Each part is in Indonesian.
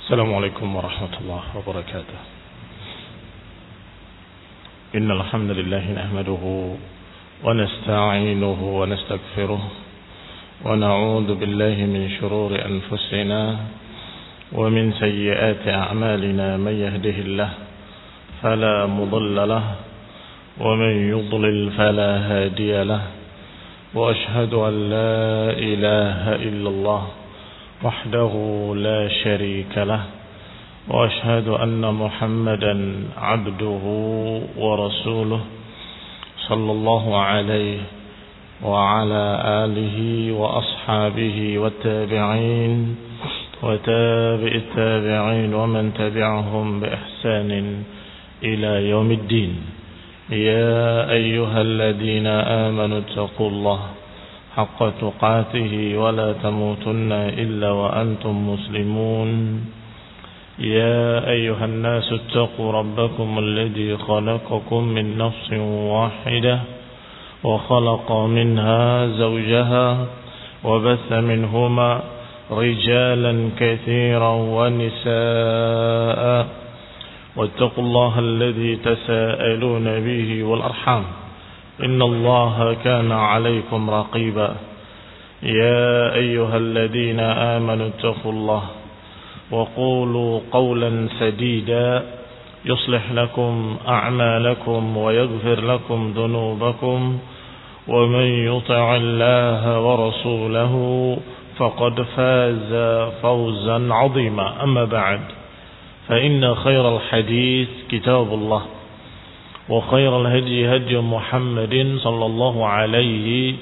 السلام عليكم ورحمة الله وبركاته. إن الحمد لله نحمده ونستعينه ونستغفره ونعوذ بالله من شرور أنفسنا ومن سيئات أعمالنا. من يهده الله فلا مضل له ومن يضلل فلا هادي له. وأشهد أن لا إله إلا الله وحده لا شريك له. وأشهد أن محمدا عبده ورسوله صلى الله عليه وعلى آله وأصحابه والتابعين وتابع التابعين ومن تبعهم بإحسان إلى يوم الدين. يا أيها الذين آمنوا اتقوا الله حق تقاته ولا تموتن إلا وأنتم مسلمون. يا أيها الناس اتقوا ربكم الذي خلقكم من نفس واحدة وخلق منها زوجها وبث منهما رجالا كثيرا ونساء. واتقوا الله الذي تساءلون به والأرحام إن الله كان عليكم رقيبا. يا أيها الذين آمنوا اتقوا الله وقولوا قولا سديدا يصلح لكم أعمالكم ويغفر لكم ذنوبكم. ومن يطع الله ورسوله فقد فاز فوزا عظيما. أما بعد، فإن خير الحديث كتاب الله وخير الهدي هدي محمد صلى الله عليه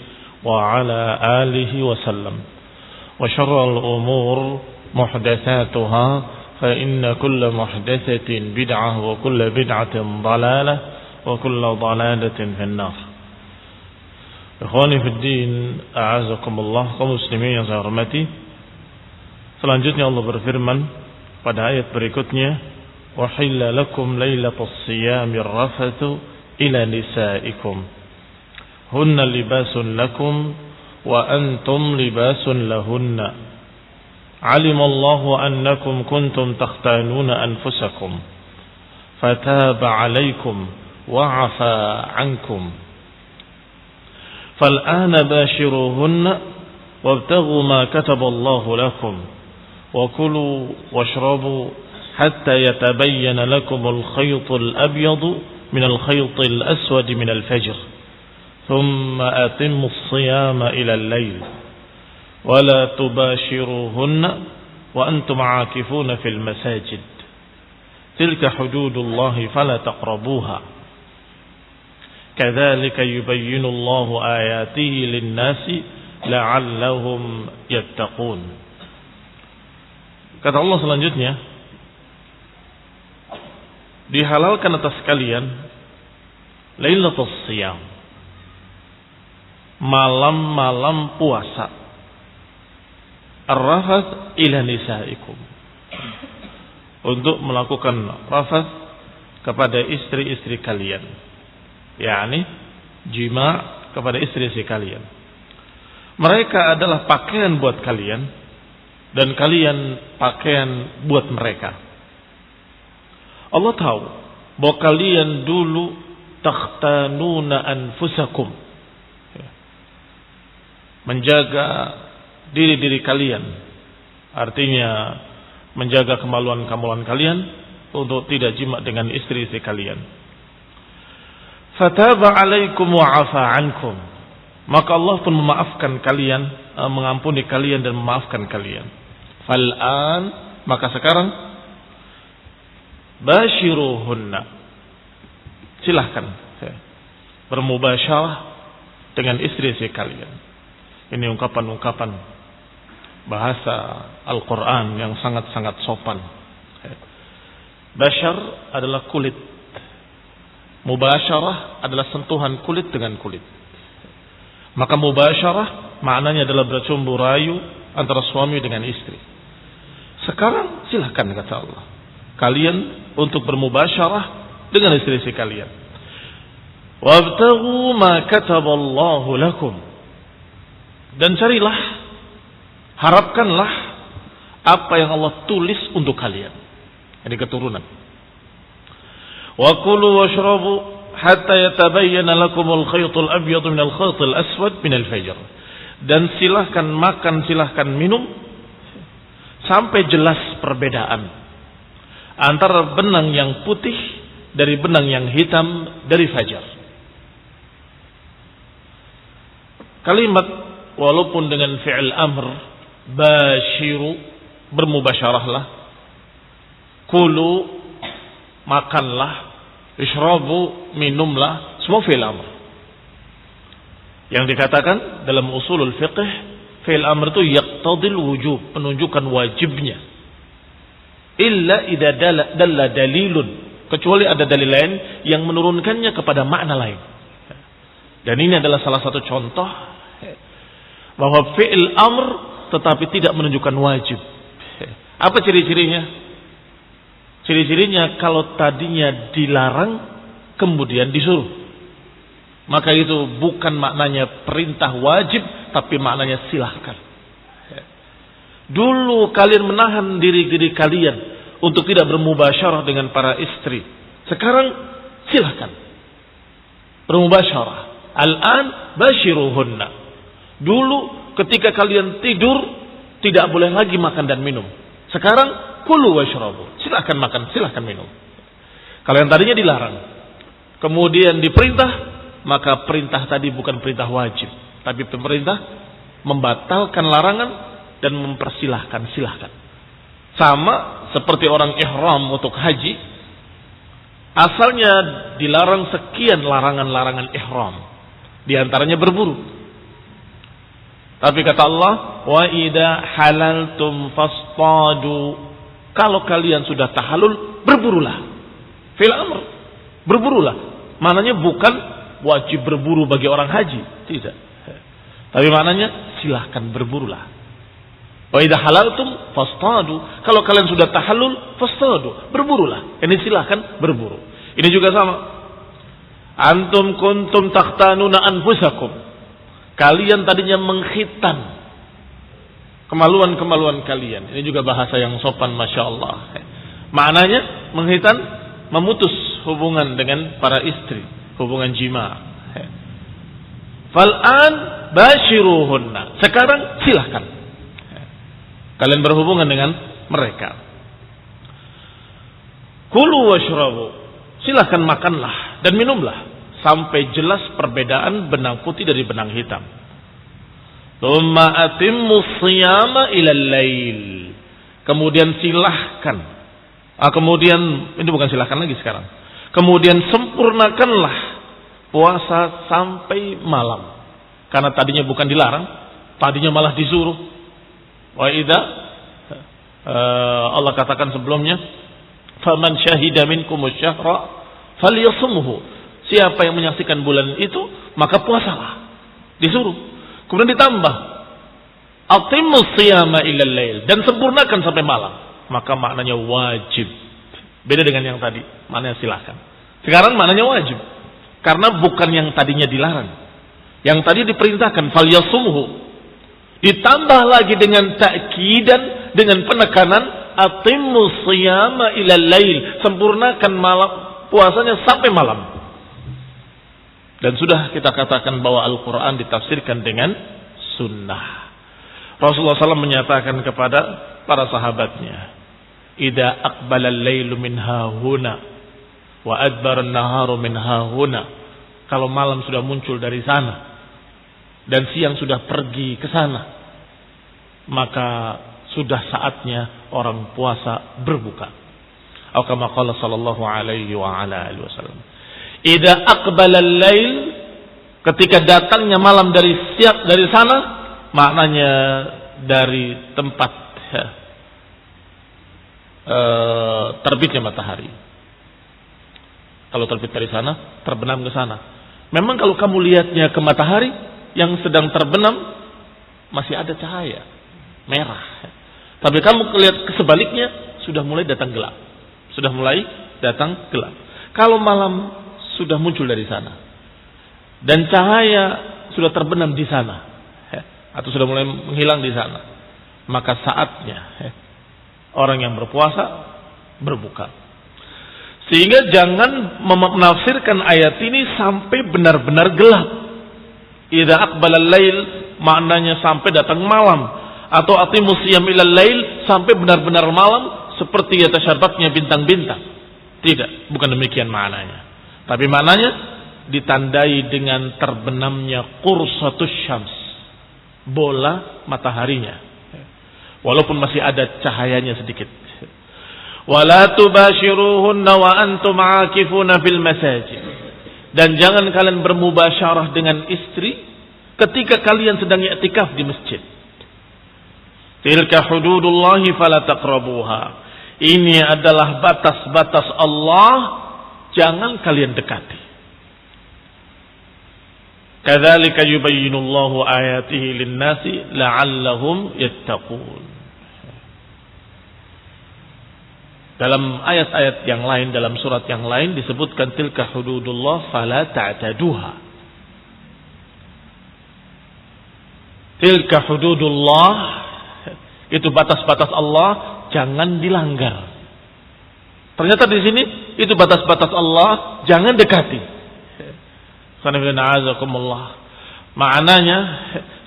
وعلى آله وسلم. وشر الأمور محدثاتها فإن كل محدثة بدعة وكل بدعة ضلالة وكل ضلالة في النار. Ikhwani fi din, a'azakumullah, kaum muslimin yang saya hormati. Selanjutnya Allah berfirman pada ayat berikutnya, wa hilla lakum lailatus siyamir rafathu ila nisaikum hunna libasun lakum wa antum libasun lahunna alimallahu annakum kuntum takhtanuna anfusakum fataba alaykum wa afa ankum fal'ana bashiruhunna wabtaghu ma kataballahu lakum wa kulu washrabu hatta yatabayyana lakumul khaytul abyadu minal khaytil aswadi minal fajr thumma atimmus siyama ilal layl wa la tubashiruhunna wa antum aakifuna fil masajid tilka hududullahi fala taqrabuha kadzalika yubayyinu Allahu ayatihi lin-nasi la'allahum yattaqun. Kata Allah selanjutnya, dihalalkan atas kalian Lailatul Siyam, malam-malam puasa, ar-rafath ila nisaikum, untuk melakukan rafath kepada istri-istri kalian, yakni jima' kepada istri-istri kalian. Mereka adalah pakaian buat kalian dan kalian pakaian buat mereka. Allah tahu bahwa kalian dulu takhtanuna anfusakum, menjaga diri-diri kalian, artinya menjaga kemaluan-kemaluan kalian untuk tidak jima' dengan istri-istri kalian. Fataba alaikum wa afa ankum, maka Allah pun memaafkan kalian, mengampuni kalian dan memaafkan kalian. Fal'an, maka sekarang bashiruhunna, silahkan bermubasyarah dengan istri-istri kalian. Ini ungkapan-ungkapan bahasa Al-Quran yang sangat-sangat sopan. Bashar adalah kulit, mubasyarah adalah sentuhan kulit dengan kulit. Maka mubasyarah maknanya adalah bercumbu rayu antara suami dengan istri. Sekarang silahkan, kata Allah, kalian untuk bermubasyarah dengan istri-istri kalian. Wabtaghu ma kataballahu lakum, dan carilah, harapkanlah apa yang Allah tulis untuk kalian. Ini keturunan. Wa kulu washrabu hatta yatabayyana lakumul khaytul abyadu minal khaytil aswad minal fajr. Dan silahkan makan, silahkan minum sampai jelas perbedaan antara benang yang putih dari benang yang hitam dari fajar. Kalimat walaupun dengan fi'il amr, bashiru, bermubasyarahlah, kulu, makanlah, ishrabu, minumlah, semua fi'il amr. Yang dikatakan dalam usulul fiqh, fi'il amr itu yaqtadil wujub, menunjukkan wajibnya. Illa idza dalla dalilun, kecuali ada dalil lain yang menurunkannya kepada makna lain. Dan ini adalah salah satu contoh bahwa fi'il amr tetapi tidak menunjukkan wajib. Apa ciri-cirinya? Ciri-cirinya kalau tadinya dilarang kemudian disuruh, maka itu bukan maknanya perintah wajib, tapi maknanya silahkan. Dulu kalian menahan diri kalian untuk tidak bermubasyarah dengan para istri. Sekarang silahkan bermubasyarah. Al-an bashiruhunna. Dulu ketika kalian tidur tidak boleh lagi makan dan minum. Sekarang kulu washrabu. Silahkan makan, silahkan minum. Kalau yang tadinya dilarang, kemudian diperintah, maka perintah tadi bukan perintah wajib, tapi pemerintah membatalkan larangan dan mempersilahkan, silahkan. Sama seperti orang ihram untuk haji, asalnya dilarang sekian larangan-larangan ihram, di antaranya berburu. Tapi kata Allah, wa idza halaltum fastadu, kalau kalian sudah tahallul, berburulah. Fil amr, berburulah. Maknanya bukan wajib berburu bagi orang haji, tidak. Tapi maknanya silahkan berburulah. Wa idza halaltum fastadu, kalau kalian sudah tahallul, fastadu, berburulah. Ini silahkan berburu. Ini juga sama. Antum kuntum takhtanuna anfusakum, kalian tadinya menghitan kemaluan-kemaluan kalian. Ini juga bahasa yang sopan, Masya Allah. Maknanya menghitan, memutus hubungan dengan para istri, hubungan jima. Fal'an bashiruhunna, sekarang silahkan kalian berhubungan dengan mereka. Kulu washrabu, silahkan makanlah dan minumlah sampai jelas perbedaan benang putih dari benang hitam. Tsumma atimmu shiyama ilal lail. Kemudian silahkan. Kemudian ini bukan silahkan lagi sekarang. Kemudian sempurnakanlah puasa sampai malam. Karena tadinya bukan dilarang, tadinya malah disuruh. Wa idza Allah katakan sebelumnya, faman syahida minkumus syahra falyasumhu. Siapa yang menyaksikan bulan itu, maka puasalah. Disuruh. Kemudian ditambah, atimmus shiyama ilal lail, dan sempurnakan sampai malam. Maka maknanya wajib. Beda dengan yang tadi, maknanya silahkan. Sekarang maknanya wajib. Karena bukan yang tadinya dilarang. Yang tadi diperintahkan, falyasumhu. Ditambah lagi dengan ta'kidan, dengan penekanan, atimmus shiyama ilal lail, sempurnakan malam puasanya sampai malam. Dan sudah kita katakan bahwa Al-Quran ditafsirkan dengan sunnah. Rasulullah SAW menyatakan kepada para sahabatnya, idza aqbala al-lailu min hahuna wa adbara an-naharu min hahuna. Kalau malam sudah muncul dari sana dan siang sudah pergi ke sana, maka sudah saatnya orang puasa berbuka. Atau kama qala sallallahu alaihi wa ala alihi wasallam, idza aqbala al-lail, ketika datangnya malam dari sana, maknanya dari tempat terbitnya matahari. Kalau terbit dari sana, terbenam ke sana. Memang kalau kamu lihatnya ke matahari yang sedang terbenam, masih ada cahaya merah. Tapi kamu lihat ke sebaliknya, sudah mulai datang gelap. Sudah mulai datang gelap. Kalau malam sudah muncul dari sana dan cahaya sudah terbenam di sana, atau sudah mulai menghilang di sana, maka saatnya Orang yang berpuasa berbuka. Sehingga jangan menafsirkan ayat ini sampai benar-benar gelap. Idza aqbala al-lail maknanya sampai datang malam, atau aqimus siyam ilal lail sampai benar-benar malam seperti yatasyarraqnya bintang-bintang. Tidak, bukan demikian maknanya. Tapi maknanya ditandai dengan terbenamnya qursatus syams, bola mataharinya, walaupun masih ada cahayanya sedikit. Wala tubashiruhunna wa antum aakifuna fil masajid. Dan jangan kalian bermubasyarah dengan istri ketika kalian sedang i'tikaf di masjid. Tilka hududullahi fala taqrabuha. Ini adalah batas-batas Allah, jangan kalian dekati. Kadzalika yubayyinullahu ayatihi lin-nasi la'allahum yattaqun. Dalam ayat-ayat yang lain, dalam surat yang lain disebutkan tilka hududullah fala ta'taduha. Tilka hududullah, itu batas-batas Allah, jangan dilanggar. Ternyata di sini itu batas-batas Allah, jangan dekati. Maknanya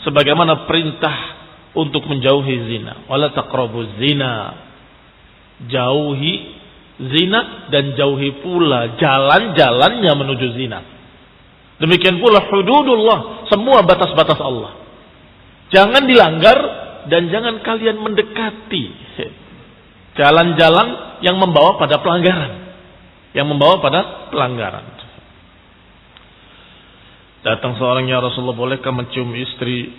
sebagaimana perintah untuk menjauhi zina. Wala taqrabuz zina. Jauhi zina dan jauhi pula jalan-jalannya menuju zina. Demikian pula hududullah, semua batas-batas Allah. Jangan dilanggar dan jangan kalian mendekati jalan-jalan yang membawa pada pelanggaran. Yang membawa pada pelanggaran. Datang seorang, ya Rasulullah, bolehkah mencium istri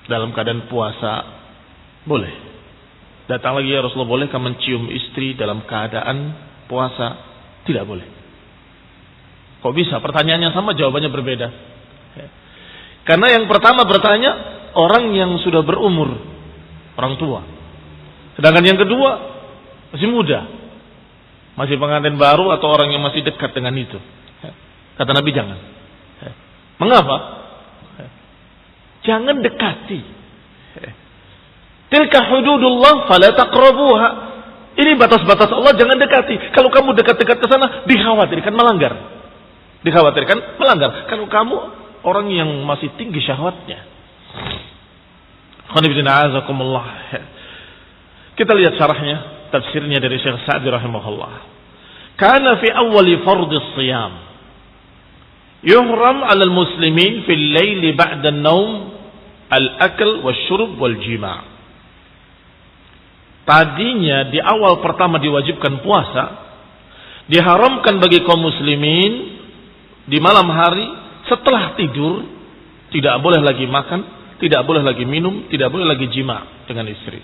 dalam keadaan puasa? Boleh. Datang lagi, ya Rasulullah, bolehkah mencium istri dalam keadaan puasa? Tidak boleh. Kok bisa? Pertanyaannya sama, jawabannya berbeda. Karena yang pertama bertanya orang yang sudah berumur, orang tua. Sedangkan yang kedua masih muda, masih pengantin baru atau orang yang masih dekat dengan itu. Kata Nabi jangan. Mengapa? Jangan dekati. Tilka hududullah fala taqrabuha. Ini batas-batas Allah, jangan dekati. Kalau kamu dekat-dekat ke sana, dikhawatirkan melanggar. Dikhawatirkan melanggar. Kalau kamu orang yang masih tinggi syahwatnya. Kita lihat syarahnya, tafsirnya dari Syekh Sa'di rahimahullah. Kana fi awwali fardhis shiyam yuhram 'ala al-muslimin fil laili ba'da an-naum al-akl wasyurb wal jima'. Tadinya di awal pertama diwajibkan puasa, diharamkan bagi kaum muslimin di malam hari setelah tidur, tidak boleh lagi makan, tidak boleh lagi minum, tidak boleh lagi jima' dengan istri.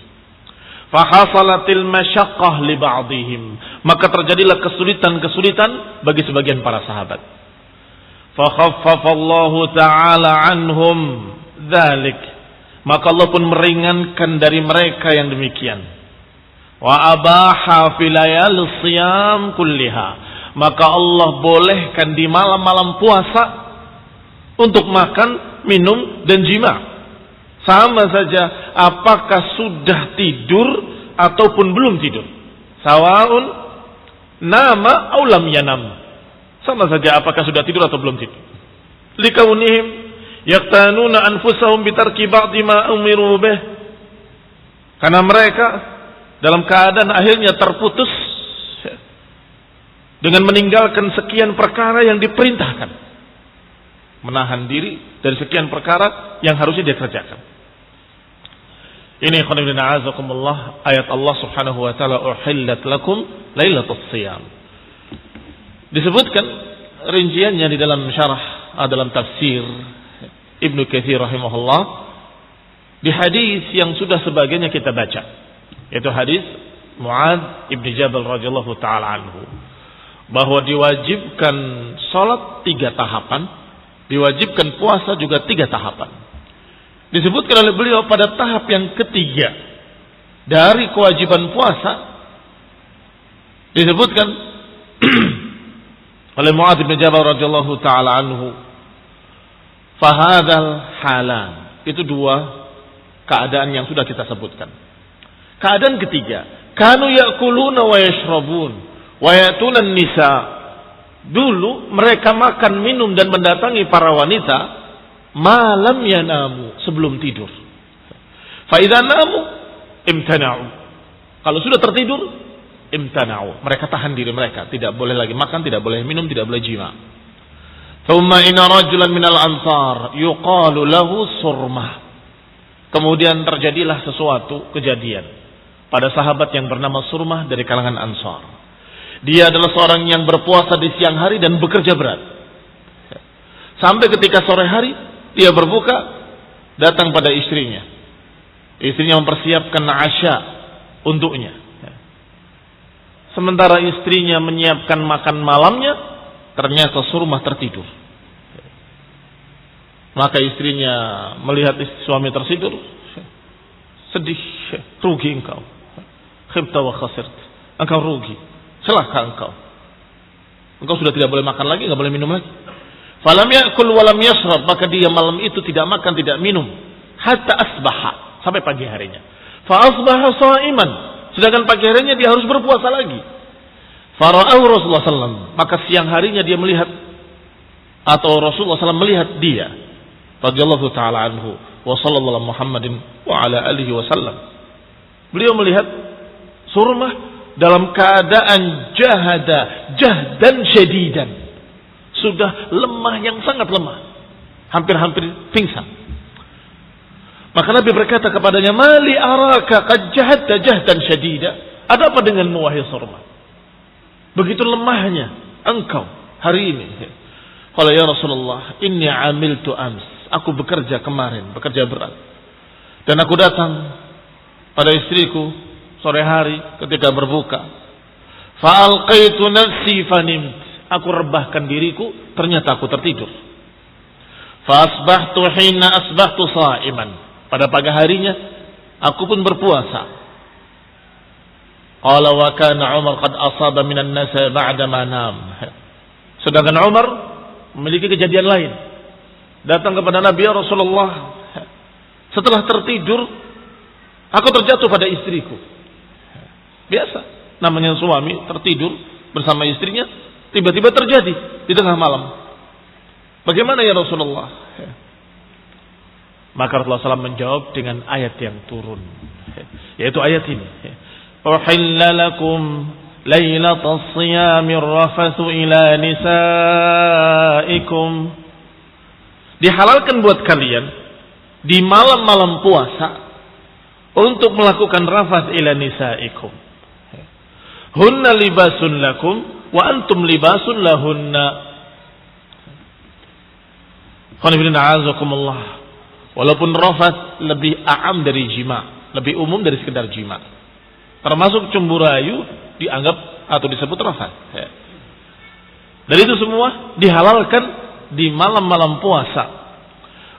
Fahasalatil masyaqqah li ba'dihim, maka terjadilah kesulitan-kesulitan bagi sebagian para sahabat. Fakhaffafallahu ta'ala anhum dzalik, maka Allah pun meringankan dari mereka yang demikian. Wa abaha filayal siyam kulliha, maka Allah bolehkan di malam-malam puasa untuk makan, minum dan jima'. Sama saja apakah sudah tidur ataupun belum tidur. Sawaun nama aw lam yanam. Sama saja apakah sudah tidur atau belum tidur. Likaunihim yaqtanuna anfusahum bitarki ba'di ma umiru bih. Karena mereka dalam keadaan akhirnya terputus dengan meninggalkan sekian perkara yang diperintahkan, menahan diri dari sekian perkara yang harusnya dia kerjakan. Ini ayat Allah subhanahu wa ta'ala, uhillat lakum lailatul siyam. Disebutkan rinciannya di dalam syarah, dalam tafsir Ibnu Katsir rahimahullah, di hadis yang sudah sebagiannya kita baca, yaitu hadis Mu'adz ibn Jabal radhiyallahu taala anhu, bahwa diwajibkan salat 3 tahapan, diwajibkan puasa juga 3 tahapan. Disebutkan oleh beliau pada tahap yang ketiga dari kewajiban puasa, disebutkan oleh Mu'adz ibn Jabal radhiyallahu taala anhu, fahadzal halan, itu 2 keadaan yang sudah kita sebutkan. Keadaan ketiga, Kanu ya'kuluna wa yashrabun wa ya'tuna nisa. Dulu mereka makan, minum dan mendatangi para wanita malam yanamu, sebelum tidur. Fa idza namu imtana'u. Kalau sudah tertidur, imtana'u. Mereka tahan diri mereka, tidak boleh lagi makan, tidak boleh minum, tidak boleh jima. Thumma inna rajulan minal ansar yuqalu lahu Surmah. Kemudian terjadilah sesuatu kejadian pada sahabat yang bernama Surmah dari kalangan Ansar. Dia adalah seorang yang berpuasa di siang hari dan bekerja berat. Sampai ketika sore hari dia berbuka, datang pada istrinya. Istrinya mempersiapkan asya untuknya. Sementara istrinya menyiapkan makan malamnya, ternyata Surmah tertidur. Maka istrinya melihat suami tertidur, sedih, rugi engkau. Khibta wa khasirt. Engkau rugi, celaka engkau. Engkau sudah tidak boleh makan lagi, tidak boleh minum lagi. Falam ya'kul wa lam yashrab, maka dia malam itu tidak makan, tidak minum hatta asbaha, sampai pagi harinya. Fa asbaha sha'iman, sedangkan pagi harinya dia harus berpuasa lagi. Fara'ahu Rasulullah SAW, maka siang harinya dia melihat, atau Rasulullah SAW melihat dia, radhiyallahu taala anhu wa sallallahu Muhammadin wa ala alihi wasallam. Beliau melihat Surmah dalam keadaan jahdan syadidan, sudah lemah, yang sangat lemah, hampir-hampir pingsan. Maka Nabi berkata kepadanya, mali araka qad jahadta jahdan syadida. Ada apa denganmu wahai Surmah? Begitu lemahnya engkau hari ini. Qala ya Rasulullah, inni amiltu ams. Aku bekerja kemarin, bekerja berat. Dan aku datang pada istriku sore hari ketika berbuka. Fa'alqaitu nafsi fanimt. Aku rebahkan diriku, ternyata aku tertidur. Fa'asbahtu hina asbahtu sha'iman. Pada pagi harinya aku pun berpuasa. Qala wa kana Umar qad asaba minan nasa ba'da ma nam. Sedangkan Umar memiliki kejadian lain. Datang kepada Nabi, ya Rasulullah, setelah tertidur aku terjatuh pada istriku. Biasa, namanya suami tertidur bersama istrinya, tiba-tiba terjadi di tengah malam. Bagaimana ya Rasulullah? Maka Rasulullah SAW menjawab dengan ayat yang turun, yaitu ayat ini. Uhilla lakum lailatas siyamir rafathu ila nisaikum. Dihalalkan buat kalian di malam-malam puasa untuk melakukan rafath ila nisaikum. Hunna libasun lakum wa antum libasun lahunna. Walaupun rafath lebih a'am dari jima, lebih umum dari sekedar jima. Termasuk cemburu rayu dianggap atau disebut rafath. Dan itu semua dihalalkan di malam-malam puasa.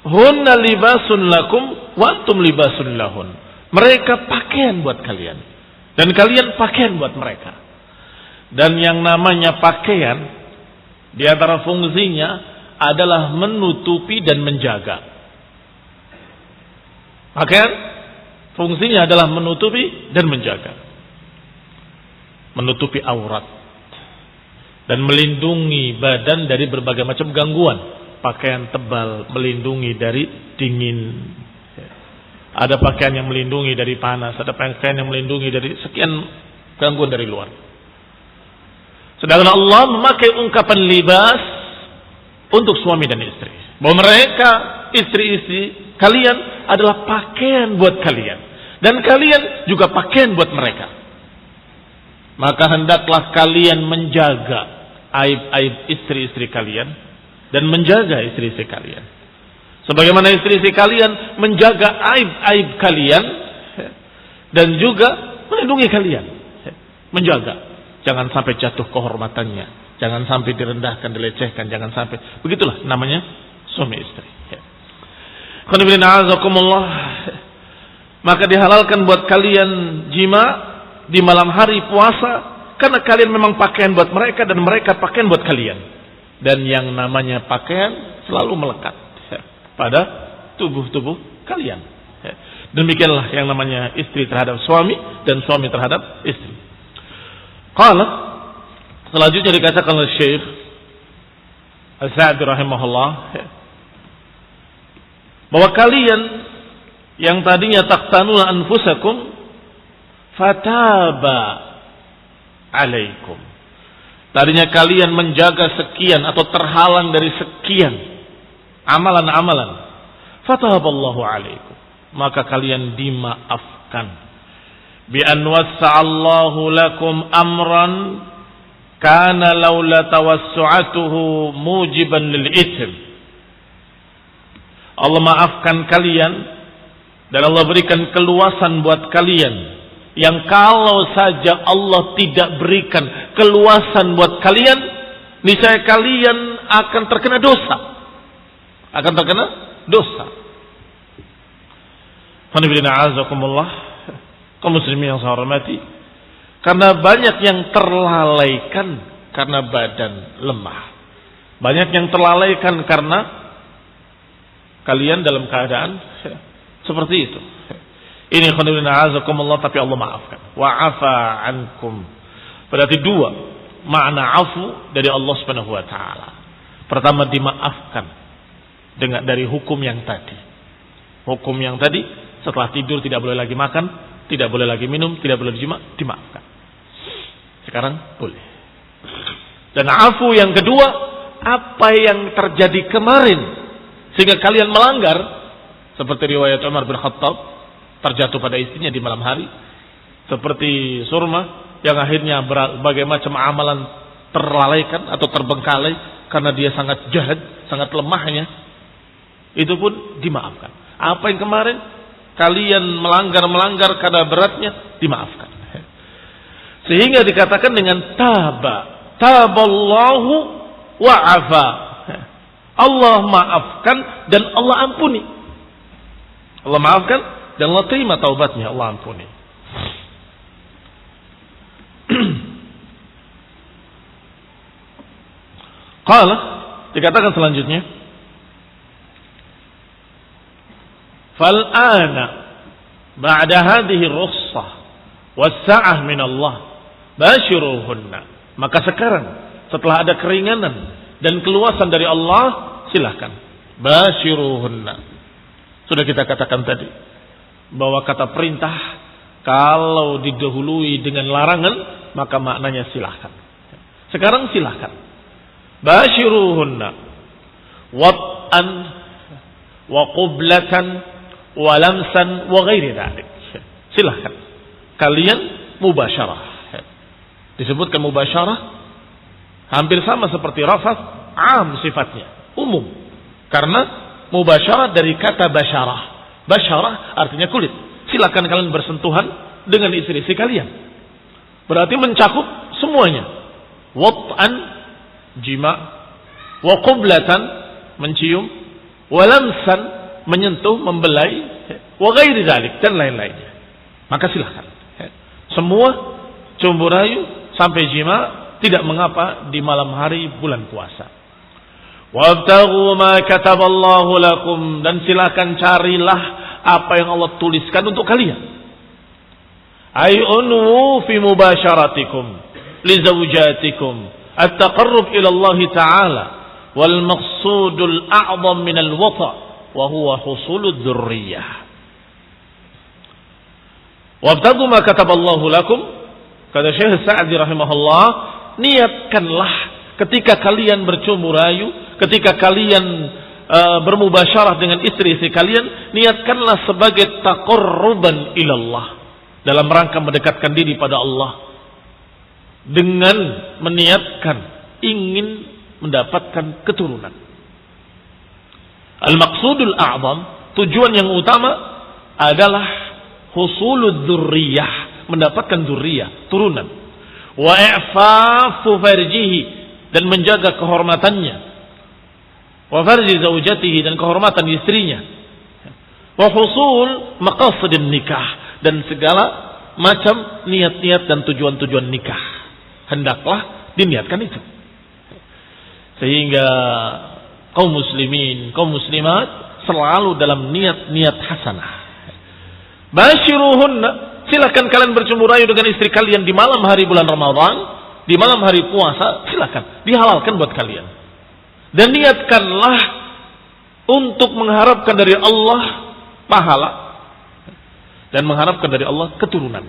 Hunna libasun lakum wa antum libasun lahun. Mereka pakaian buat kalian dan kalian pakaian buat mereka. Dan yang namanya pakaian di antara fungsinya adalah menutupi dan menjaga. Pakaian fungsinya adalah menutupi dan menjaga. Menutupi aurat dan melindungi badan dari berbagai macam gangguan. Pakaian tebal melindungi dari dingin. Ada pakaian yang melindungi dari panas, ada pakaian yang melindungi dari sekian gangguan dari luar. Sedangkan Allah memakai ungkapan libas untuk suami dan istri, bahwa mereka istri-istri kalian adalah pakaian buat kalian, dan kalian juga pakaian buat mereka. Maka hendaklah kalian menjaga aib-aib istri-istri kalian dan menjaga istri-istri kalian, sebagaimana istri-istri kalian menjaga aib-aib kalian dan juga melindungi kalian. Menjaga, jangan sampai jatuh kehormatannya, jangan sampai direndahkan, dilecehkan, jangan sampai. Begitulah namanya suami istri. Maka dihalalkan buat kalian jima di malam hari puasa, karena kalian memang pakaian buat mereka dan mereka pakaian buat kalian. Dan yang namanya pakaian selalu melekat pada tubuh-tubuh kalian. Demikianlah yang namanya istri terhadap suami dan suami terhadap istri. Qala, selanjutnya dikatakan oleh Syekh Al-Sa'di rahimahullah, bahwa kalian yang tadinya taqtanuna anfusakum fataba alaikum. Tadinya kalian menjaga sekian atau terhalang dari sekian amalan-amalan. Fatahaballahu alaikum. Maka kalian dimaafkan. Bi an wassa'allahu lakum amran kana laula tawassu'atuhu mujiban lil itsm. Allah maafkan kalian dan Allah berikan keluasan buat kalian yang kalau saja Allah tidak berikan keluasan buat kalian, niscaya kalian akan terkena dosa. Akan terkena dosa. Kaum muslimin yang saya hormati, karena banyak yang terlalaikan karena badan lemah. Banyak yang terlalaikan karena kalian dalam keadaan seperti itu. Ini khonibina azakumullah, tapi Allah maafkan. Wa'afa ankum. Berarti dua makna afu dari Allah Subhanahu wa taala. Pertama, dimaafkan dengan dari hukum yang tadi. Hukum yang tadi, setelah tidur tidak boleh lagi makan, tidak boleh lagi minum, tidak boleh jima, dimaafkan. Sekarang boleh. Dan afu yang kedua, apa yang terjadi kemarin sehingga kalian melanggar, seperti riwayat Umar bin Khattab, terjatuh pada istrinya di malam hari, seperti Surma yang akhirnya berbagai macam amalan terlalaikan atau terbengkalai karena dia sangat jahat, sangat lemahnya, itu pun dimaafkan. Apa yang kemarin kalian melanggar karena beratnya, dimaafkan. Sehingga dikatakan dengan taballahu wa'afa. Allah maafkan dan Allah ampuni. Allah maafkan dan Allah terima taubatnya, Allah ampuni. Qala, dikatakan selanjutnya, fal'ana ba'da hadhihi rukhsah was-sa'ah min Allah bashiruhunna. Maka sekarang setelah ada keringanan dan keluasan dari Allah, silahkan bashiruhunna. Sudah kita katakan tadi bahwa kata perintah kalau didahului dengan larangan maka maknanya silahkan. Sekarang silahkan. Bashiruhunna wat'an wa qublatan wa lamsan wa ghairi dzalik. Silahkan kalian mubasyarah. Disebutkan mubasyarah hampir sama seperti rafath, am sifatnya, umum. Karena mubasyarah dari kata basyarah. Basyarah artinya kulit. Silakan kalian bersentuhan dengan istri-istri kalian. Berarti mencakup semuanya. Wat'an, jima, wa qublatan, mencium, wa lamsan, menyentuh, membelai, wa ghairi dzalik, dan lain-lainnya. Maka silakan. Semua cumbu rayu sampai jima tidak mengapa di malam hari bulan puasa. Wabtaghu ma kataballahu lakum, dan silakan carilah apa yang Allah tuliskan untuk kalian. Ay unwu fi mubasyaratikum li zawjatikum at-taqarrub ila Allah Ta'ala wal maqsudul a'zam min al-wata' wa huwa husulud dzurriyyah. Wabtaghu ma kataballahu lakum, kata Syekh Sa'di rahimahullah, niatkanlah ketika kalian bercumbu rayu, ketika kalian bermubasyarah dengan istri-istri kalian, niatkanlah sebagai taqarruban ilallah, dalam rangka mendekatkan diri pada Allah, dengan meniatkan ingin mendapatkan keturunan. Al-maqsudul a'zam, tujuan yang utama adalah husulud dzurriyyah, mendapatkan dzurriyyah, turunan. Wa i'fafu farjihi, dan menjaga kehormatannya. Wa farji zaujatihi, dan kehormatan istrinya. Wa husul maqasidin nikah, dan segala macam niat-niat dan tujuan-tujuan nikah hendaklah diniatkan itu. Sehingga kaum muslimin, kaum muslimat selalu dalam niat-niat hasanah. Basyiruhunna, silakan kalian bercumbu rayu dengan istri kalian di malam hari bulan Ramadan, di malam hari puasa, silakan, dihalalkan buat kalian. Dan niatkanlah untuk mengharapkan dari Allah pahala dan mengharapkan dari Allah keturunan.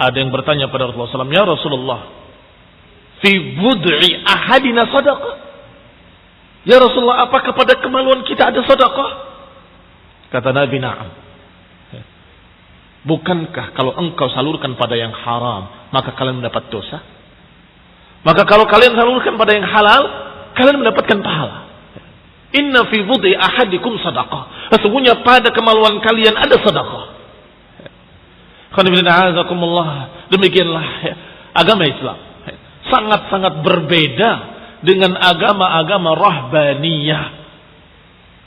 Ada yang bertanya pada Rasulullah SAW, ya Rasulullah, fi bud'i ahadina sadaqah? Ya Rasulullah, apakah pada kemaluan kita ada sedekah? Kata Nabi, na'am. Bukankah kalau engkau salurkan pada yang haram, maka kalian mendapat dosa? Maka kalau kalian salurkan pada yang halal, kalian mendapatkan pahala. Inna fi bud'i ahadikum sadaqah. Sesungguhnya pada kemaluan kalian ada sedekah. Demikianlah agama Islam sangat-sangat berbeda dengan agama-agama rahbaniyah.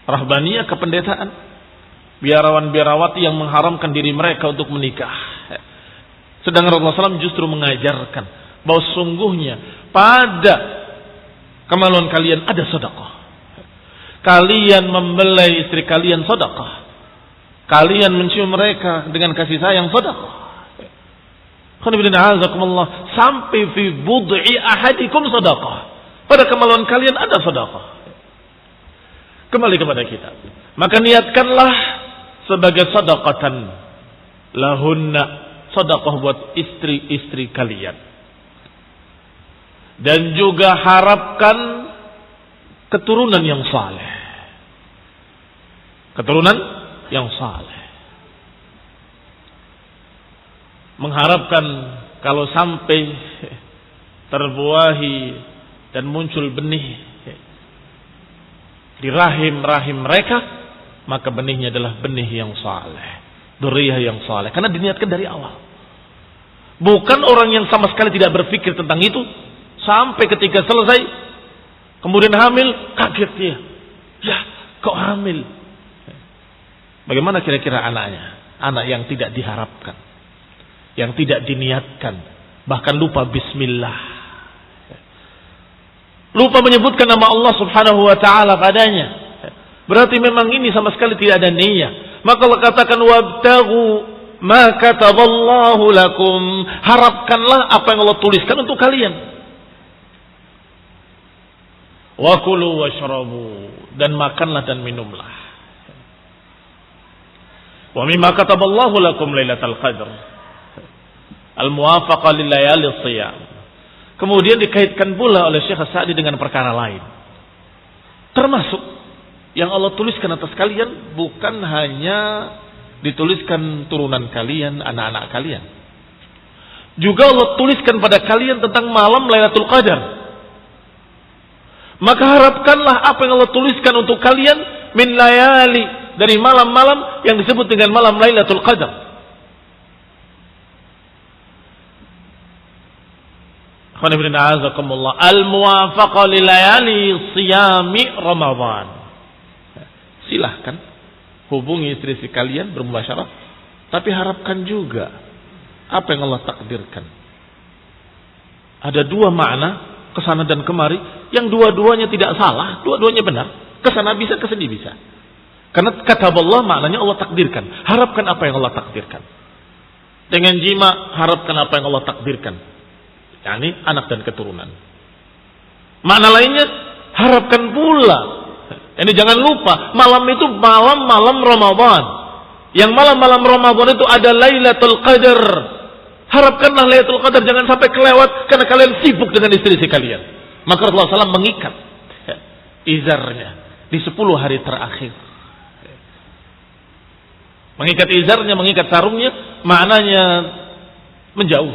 Rahbaniyah kependetaan, biarawan-biarawati yang mengharamkan diri mereka untuk menikah. Sedangkan Rasulullah SAW justru mengajarkan bahwa sungguhnya pada kemaluan kalian ada sedekah. Kalian membelai istri kalian sedekah. Kalian mencium mereka dengan kasih sayang sedekah. Sampai fi bud'i ahadikum sedekah. Pada kemaluan kalian ada sedekah. Kembali kepada kita. Maka niatkanlah sebagai sedekatan lahunna, sedekah buat istri-istri kalian. Dan juga harapkan keturunan yang saleh. Keturunan yang saleh. Mengharapkan kalau sampai terbuahi dan muncul benih di rahim-rahim mereka, maka benihnya adalah benih yang saleh, dzurriyyah yang saleh, karena diniatkan dari awal. Bukan orang yang sama sekali tidak berpikir tentang itu sampai ketika selesai kemudian hamil, kaget dia. Ya, kok hamil? Bagaimana kira-kira anaknya? Anak yang tidak diharapkan, yang tidak diniatkan, bahkan lupa bismillah, lupa menyebutkan nama Allah Subhanahu wa taala padanya. Berarti memang ini sama sekali tidak ada niat. Maka Allah katakan wabtaghu ma kataballahu lakum, harapkanlah apa yang Allah tuliskan untuk kalian. Wa kulu washrabu, dan makanlah dan minumlah. Wa mimma kataballahu lakum lailatul qadr al-muwafaqah lil layali shiyam. Kemudian dikaitkan pula oleh Syekh Sa'di dengan perkara lain. Termasuk yang Allah tuliskan atas kalian bukan hanya dituliskan turunan kalian, anak-anak kalian. Juga Allah tuliskan pada kalian tentang malam Lailatul Qadar. Maka harapkanlah apa yang Allah tuliskan untuk kalian min layali, dari malam-malam yang disebut dengan malam Lailatul Qadar. Al-muwafaqah li layali siyami Ramadan. Silahkan hubungi istri-istri kalian bermubasyarah, tapi harapkan juga apa yang Allah takdirkan. Ada dua makna, kesana dan kemari, yang dua-duanya tidak salah, dua-duanya benar. Kesana bisa, kesini bisa. Karena kata Allah maknanya Allah takdirkan. Harapkan apa yang Allah takdirkan. Dengan jima, harapkan apa yang Allah takdirkan. yakni anak dan keturunan. Makna lainnya, harapkan pula. Ini jangan lupa, malam itu malam-malam Ramadan. Yang malam-malam Ramadan itu ada Lailatul Qadar. Harapkanlah Lailatul Qadar jangan sampai kelewat karena kalian sibuk dengan istri-istri kalian. Maka Rasulullah SAW mengikat izarnya di 10 hari terakhir. Mengikat izarnya, mengikat sarungnya, maknanya menjauh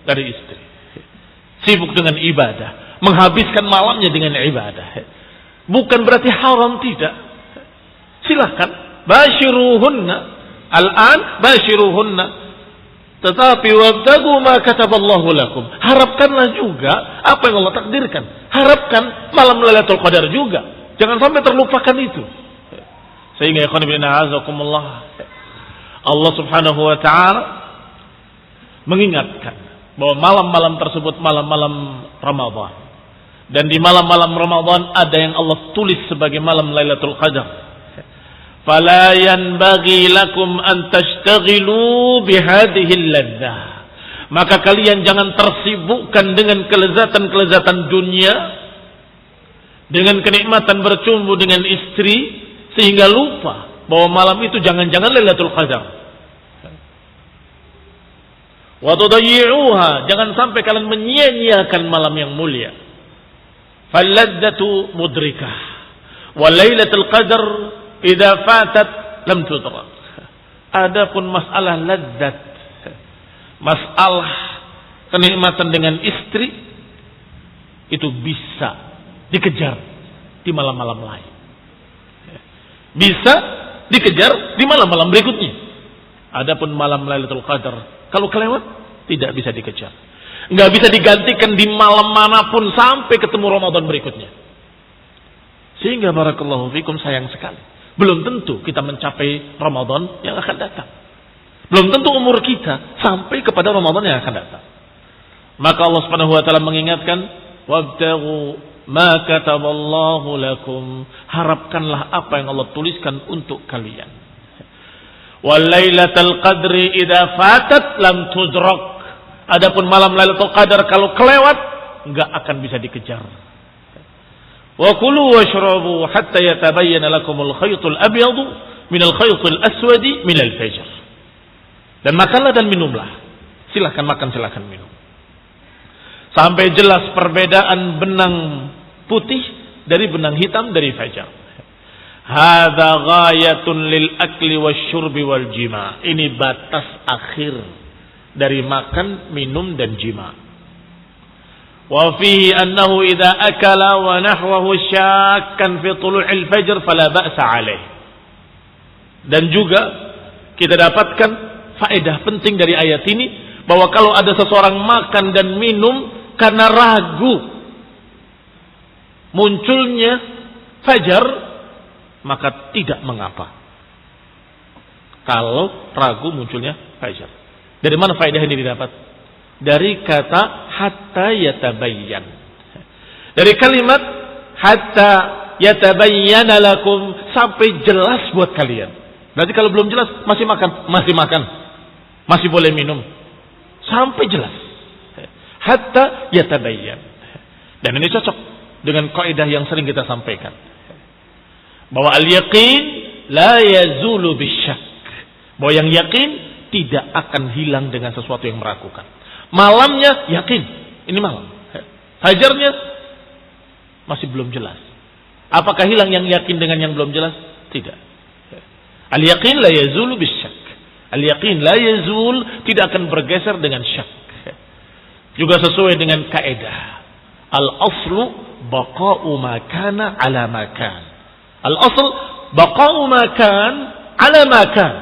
dari istri. Sibuk dengan ibadah, menghabiskan malamnya dengan ibadah. Bukan berarti haram, tidak. Silahkan, basyiruhunna, al-an basyiruhunna. Tetapi wabtagu ma kataballahu lakum. Harapkanlah juga apa yang Allah takdirkan. Harapkan malam Lailatul Qadar juga. Jangan sampai terlupakan itu. Sehingga ikhwan fillah azakumullah, Allah Subhanahu wa taala mengingatkan bahwa malam-malam tersebut malam-malam Ramadan. Dan di malam-malam Ramadan ada yang Allah tulis sebagai malam Lailatul Qadar. fala yanbaghi lakum an tashtaghilu bihadhihi ladzah. Maka kalian jangan tersibukkan dengan kelezatan-kelezatan dunia, dengan kenikmatan bercumbu dengan istri, sehingga lupa bahwa malam itu jangan-jangan Lailatul Qadar. Wa tudayyi'uha, jangan sampai kalian menyia-nyiakan malam yang mulia. Falladzatu mudrikah wa Lailatul Qadar idza fatat lam tudrak. Adapun masalah ladzat, masalah kenikmatan dengan istri, itu bisa dikejar di malam-malam lain. Bisa dikejar di malam-malam berikutnya. Adapun malam Lailatul Qadar, kalau kelewat tidak bisa dikejar. Nggak bisa digantikan di malam manapun sampai ketemu Ramadan berikutnya. Sehingga barakallahu fikum, sayang sekali, belum tentu kita mencapai Ramadan yang akan datang. Belum tentu umur kita sampai kepada Ramadan yang akan datang. Maka Allah Subhanahu wa taala mengingatkan, wabtaghu ma kataballahu lakum, harapkanlah apa yang Allah tuliskan untuk kalian. Wal lailatul qadri idza fatat lam tudrak. Adapun malam Lailatul Qadar kalau kelewat enggak akan bisa dikejar. Wa kulu washrabu hatta yatabayyana lakumul khaytul abyadu minal khaytil aswadi minal fajr. Dan makanlah dan minumlah. Silakan makan, silakan minum. Sampai jelas perbedaan benang putih dari benang hitam dari fajar. Hadza ghayatun lil akli wasyurbi wal jima. Ini batas akhir dari makan, minum dan jima. Wa fihi annahu idza akala wa nahwahu syakkan fi tulu'il fajr fala ba'sa alaih. Dan juga kita dapatkan faedah penting dari ayat ini, bahwa kalau ada seseorang makan dan minum karena ragu munculnya fajar, maka tidak mengapa kalau ragu munculnya fajar. Dari mana faedah ini didapat? Dari kata hatta yatabayyan. Dari kalimat hatta yatabayyana lakum, sampai jelas buat kalian. Berarti kalau belum jelas masih makan, masih boleh minum sampai jelas. Hatta yatabayyan. Dan ini cocok dengan kaidah yang sering kita sampaikan, bahwa al-yaqin la yazulu bisyak. Bahwa yang yakin tidak akan hilang dengan sesuatu yang meragukan. Malamnya yakin, ini malam. Fajarnya masih belum jelas. Apakah hilang yang yakin dengan yang belum jelas? Tidak. Al-yaqin la yazulu bisyak. Al-yaqin la yazul, tidak akan bergeser dengan syak. Juga sesuai dengan kaidah al-aslu baqa'u ma kana ala ma kan. Al-asl baqa'u ma kan ala ma kan.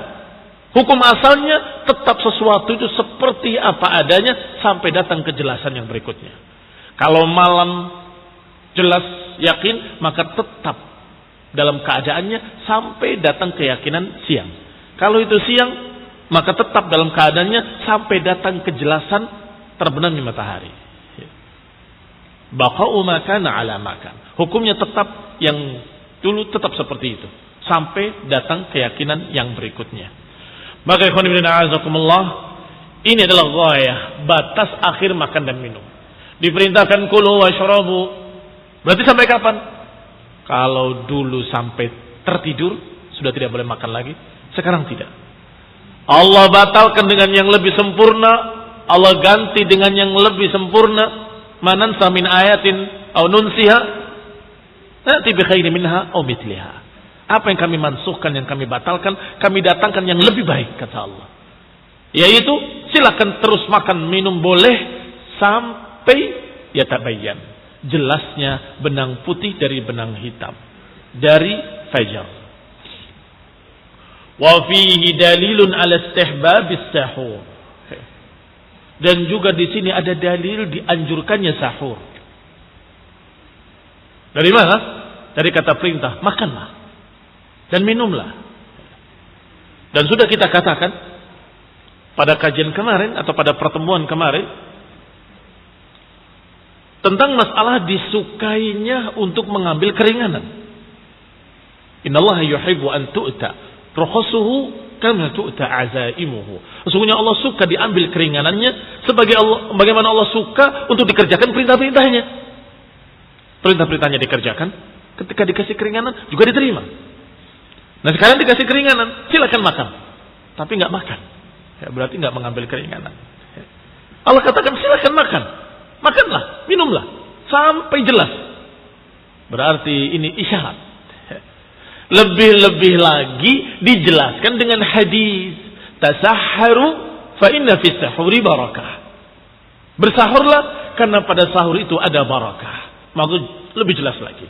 Hukum asalnya tetap sesuatu itu seperti apa adanya sampai datang kejelasan yang berikutnya. Kalau malam jelas yakin, maka tetap dalam keadaannya sampai datang keyakinan siang. Kalau itu siang, maka tetap dalam keadaannya sampai datang kejelasan terbenamnya matahari. Baqa'u ma kana ala ma kan. Hukumnya tetap yang dulu tetap seperti itu sampai datang keyakinan yang berikutnya. Maka ikhwan fillah a'azakumullah, ini adalah ghayah, batas akhir makan dan minum. Diperintahkan kulu washrabu. Berarti sampai kapan? Kalau dulu sampai tertidur sudah tidak boleh makan lagi, sekarang tidak. Allah batalkan dengan yang lebih sempurna, Allah ganti dengan yang lebih sempurna. Manansa min ayatin aw nunsiha na'ti bi khairin minha aw mithliha. Apa yang kami mansuhkan, yang kami batalkan, kami datangkan yang lebih baik, kata Allah. Yaitu silakan terus makan minum boleh sampai yatabayyan, jelasnya benang putih dari benang hitam dari fajar. Wa fihi dalilun ala istihbabis sahur. Dan juga di sini ada dalil dianjurkannya sahur. Dari mana? Dari kata perintah, makanlah dan minumlah. Dan sudah kita katakan pada kajian kemarin atau pada pertemuan kemarin tentang masalah disukainya untuk mengambil keringanan. Innallaha yuhibbu an tu'ta rukhsuhu kama tu'ta azaimuhu. Sesungguhnya Allah suka diambil keringanannya bagaimana Allah suka untuk dikerjakan perintah-perintahnya. Perintah-perintahnya dikerjakan, ketika dikasih keringanan juga diterima. Nah sekarang dikasih keringanan, silakan makan. Tapi nggak makan. Ya, berarti nggak mengambil keringanan. Allah katakan silakan makan. Makanlah, minumlah. Sampai jelas. Berarti ini isyarat. Lebih-lebih lagi dijelaskan dengan hadis. Tasahharu fa inna fis sahuri barakah. Bersahurlah karena pada sahur itu ada barakah. Maksud lebih jelas lagi.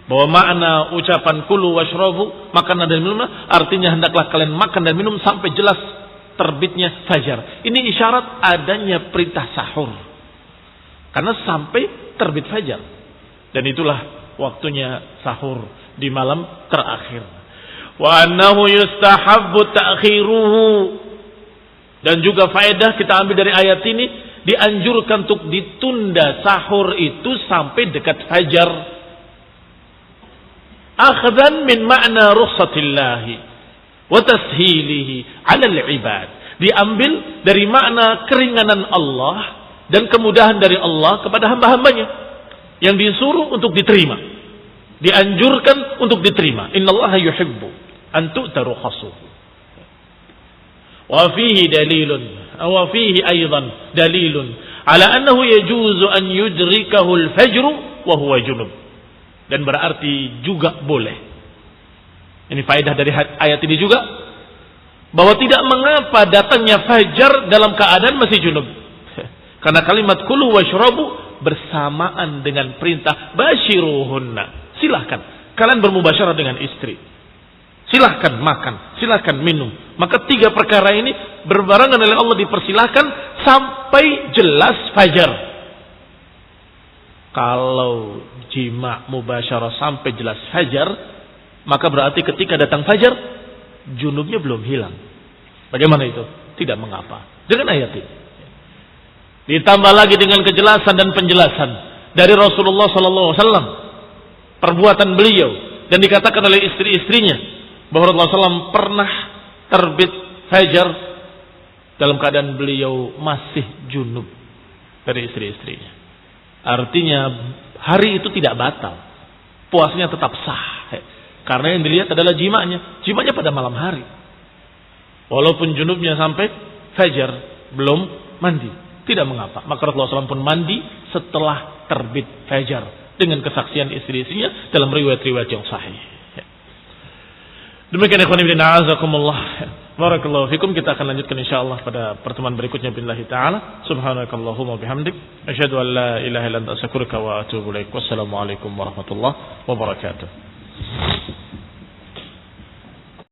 Bahwa makna ucapan kulu washrabu, makan dan minumlah, artinya hendaklah kalian makan dan minum sampai jelas terbitnya fajar. Ini isyarat adanya perintah sahur. Karena sampai terbit fajar. Dan itulah waktunya sahur di malam terakhir. Wa annahu yustahabbu ta'khiruhu. Dan juga faedah kita ambil dari ayat ini, dianjurkan untuk ditunda sahur itu sampai dekat fajar. Akhdan min ma'na rukhsatillahi wa tashilihi 'ala al-'ibad. Diambil dari makna keringanan Allah dan kemudahan dari Allah kepada hamba-hambanya yang disuruh untuk diterima. Dianjurkan untuk diterima. Innallaha yuhibbu an tu'ta rukhsuhu. Wa fihi dalilun wa fihi aidan dalilun ala annahu yajuzu an yudrikahu al-fajr wa huwa junub. Dan berarti juga boleh. Ini faedah dari ayat ini juga bahwa tidak mengapa datangnya fajar dalam keadaan masih junub. Karena kalimat kulu washrabu bersamaan dengan perintah basyiruhunna. Silahkan kalian bermubasyarah dengan istri. Silahkan makan, silahkan minum. Maka tiga perkara ini berbarengan oleh Allah dipersilahkan sampai jelas fajar. Kalau jima mubasyarah sampai jelas fajar, maka berarti ketika datang fajar, junubnya belum hilang. Bagaimana itu? Tidak mengapa. Dengan ayat ini. Ditambah lagi dengan kejelasan dan penjelasan dari Rasulullah SAW. Perbuatan beliau. Dan dikatakan oleh istri-istrinya. Bahwa Rasulullah SAW pernah terbit fajar dalam keadaan beliau masih junub dari istri-istrinya. Artinya hari itu tidak batal. Puasanya tetap sah. Karena yang dilihat adalah jimanya. Jimanya pada malam hari. Walaupun junubnya sampai fajar belum mandi. Tidak mengapa. Maka Rasulullah SAW pun mandi setelah terbit fajar. Dengan kesaksian istri-istrinya dalam riwayat-riwayat yang sahih. Demikian ikhwan fillah a'azakumullah. Barakallahu fikum. Kita akan lanjutkan insyaallah pada pertemuan berikutnya billahi taala. Subhanakallahumma bihamdik asyhadu an la ilaha illa anta astaghfiruka wa atubu ilaik. Wassalamualaikum warahmatullahi wabarakatuh.